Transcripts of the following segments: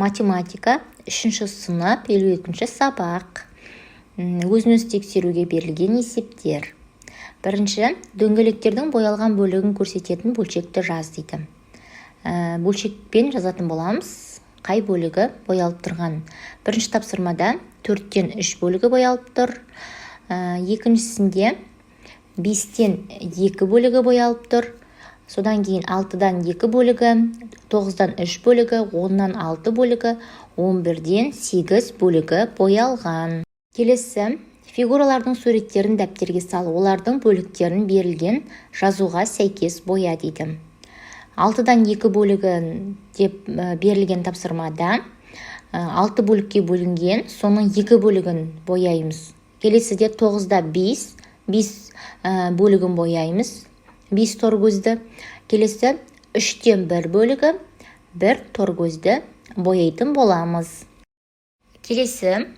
Математика 3 сынып 52 сабақ. Өзін-өзі тексеруге берілген есептер. Бірінші, дөңгелектердің боялған бөлігін көрсететін бөлшекті жаз дейді. Бөлшекпен жазатын боламыз. Қай бөлігі боялып тұрған? Бірінші тапсырмада 4-тен 3 бөлігі боялып тұр. Екіншісінде 5-тен 2 бөлігі боялып тұр. Содан кейін 6-дан 2 бөлігі, 9-дан 3 бөлігі, 10-нан 6 бөлігі, 11-ден 8 бөлігі боялған. Келесі, фигуралардың суреттерін дәптерге сал, олардың бөліктерін берілген жазуға сәйкес боя дейді. 6-дан 2 бөлігі деп берілген тапсырмада 6 бөлікке бөлінген, соның 2 бөлігін бояймыз. Келесіде 9-да 5 бөлігін бояймыз. 5 торкөзді. Келесі 3-тен 1 бөлігі, 1 торкөзді бояйтын боламыз. Келесі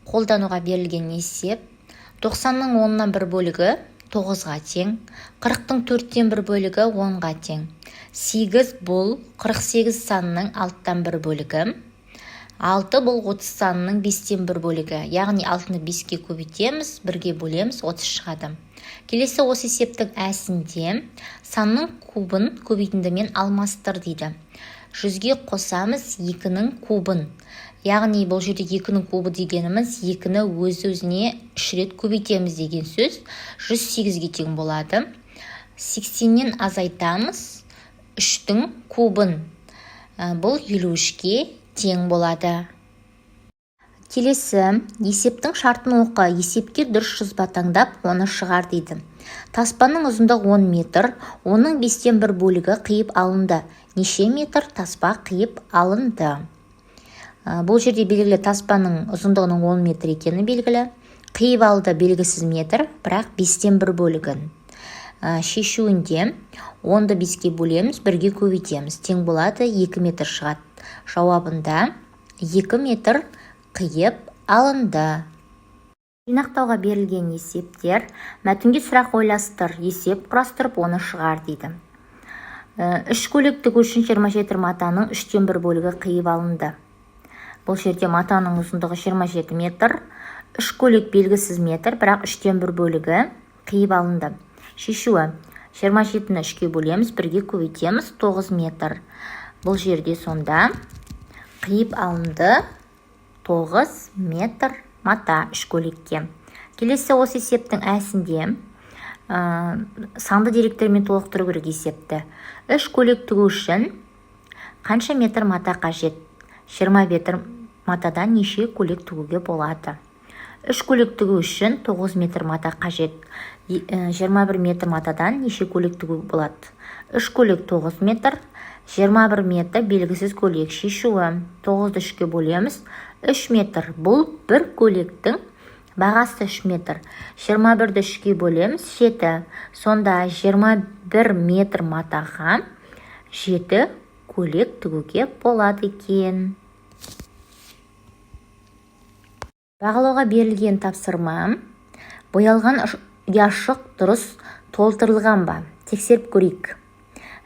қолдануға берілген есеп. 90-ның 10-нан 1 бөлігі 9-ға тең, 40-тың 4-тен 1 бөлігі 10-ға тең. 8 бұл 48 санының 6-тан 1 бөлігі. 6 бұл 30 санының 5-тен 1 бөлігі. Яғни 6-ны 5-ке көбейтеміз, 1-ге бөлеміз, 30 шығады. Келесі осы есептің әсінде санның кубын көбейтіндімен алмастыр дейді. 100-ге қосамыз 2-нің кубын. Яғни бұл жерде 2-нің кубы дегеніміз 2-ні өз-өзіне 3 рет көбейтеміз деген сөз. 108-ге тең болады. 80-нен азайтамыз 3-тің кубын. Бұл 53-ге тең болады. Келесі, есептің шартын оқы, есепке дұрыс жазба таңдап, оны шығар дейді. Таспаның ұзындығы 10 метр, оның 5-тен 1 бөлігі қиып алынды. Неше метр таспа қиып алынды? Бұл жерде белгілі таспаның ұзындығының 10 метр екені белгілі. Қиып алды белгісіз метр, бірақ 5-тен 1 бөлігін. Шешуінде 10-ды 5-ке бөлеміз, 1-ге көбейтеміз. Тең болады 2 метр шығады. Жауабында 2 метр қиып алынды. Жинақтауға берілген есептер. Мәтінге сұрақ ойластыр, есеп құрастырып, оны шығар дейді. 3 көйлек тігу үшін 27 матаның 3-тен 1 бөлігі қиып алынды. Бұл жерде матаның ұзындығы 27 метр, 3 көйлек белгісіз метр, бірақ 3-тен 1 бөлігі қиып алынды. Шешуі. 27-ні 3-ке бөлеміз, 1-ге көбейтеміз, 9 метр. Бұл жерде сонда қиып алынды 9 метр мата 3 көйлекке. Келесі осы есептің әсінде санды деректермен толықтыру керек есепті. 3 көйлек тігу үшін қанша метр мата қажет? 20 метр матадан неше көйлек тігуге болады? 3 көйлек тігу үшін 9 метр мата қажет. 21 метр матадан неше көйлек тігу болады? 3 көйлек 9 метр, 21 метр белгісіз көйлек. Шешуі. 9-ды 3-ке бөлеміз. 3 метр. Бұл бір көйлектің бағасы 3 метр. 21-ді 3-ке бөлеміз. 7. Сонда 21 метр матаға 7 көйлек тігуге болады екен. Бағалауға берілген тапсырма. Боялған яшық дұрыс толтырылған ба? Тексеріп көрейік.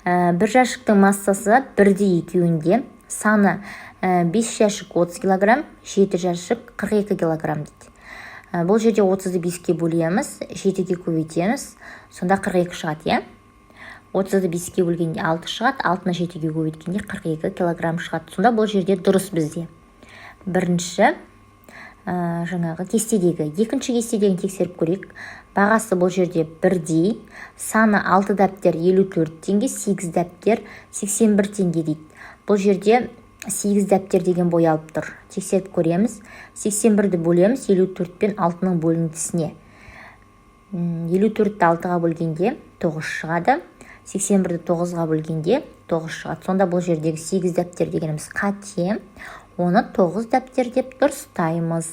Бір жәшіктің массасы 1-де екеуінде, саны 5 жәшік 30 кг, 7 жәшік 42 кг дейді. Бұл жерде 30-ды 5-ке бөлеміз, 7-ге көбейтеміз, сонда 42 шығады, 30-ды 5-ке бөлгенде 6 шығады, 6-ны 7-ге көбейткенде 42 кг шығады. Сонда бұл жерде дұрыс бізде. Бірінші жаңағы кестедегі, екінші кестедегі тексеріп көрейік. Бағасы бұл жерде 1-дей, саны 6 дәптер 54 теңге, 8 дәптер 81 теңге дейді. Бұл жерде 8 дәптер деген боялып тұр. Тексеріп көреміз. 81-ді бөлеміз 54 пен 6-ның бөлінтісіне. 54-ді 6-ға бөлгенде 9 шығады. 81-ді 9-ға бөлгенде 9 шығады. Сонда бұл жердегі 8 дәптер дегеніміз қате. Оны 9 дәптер деп дұрыстаймыз.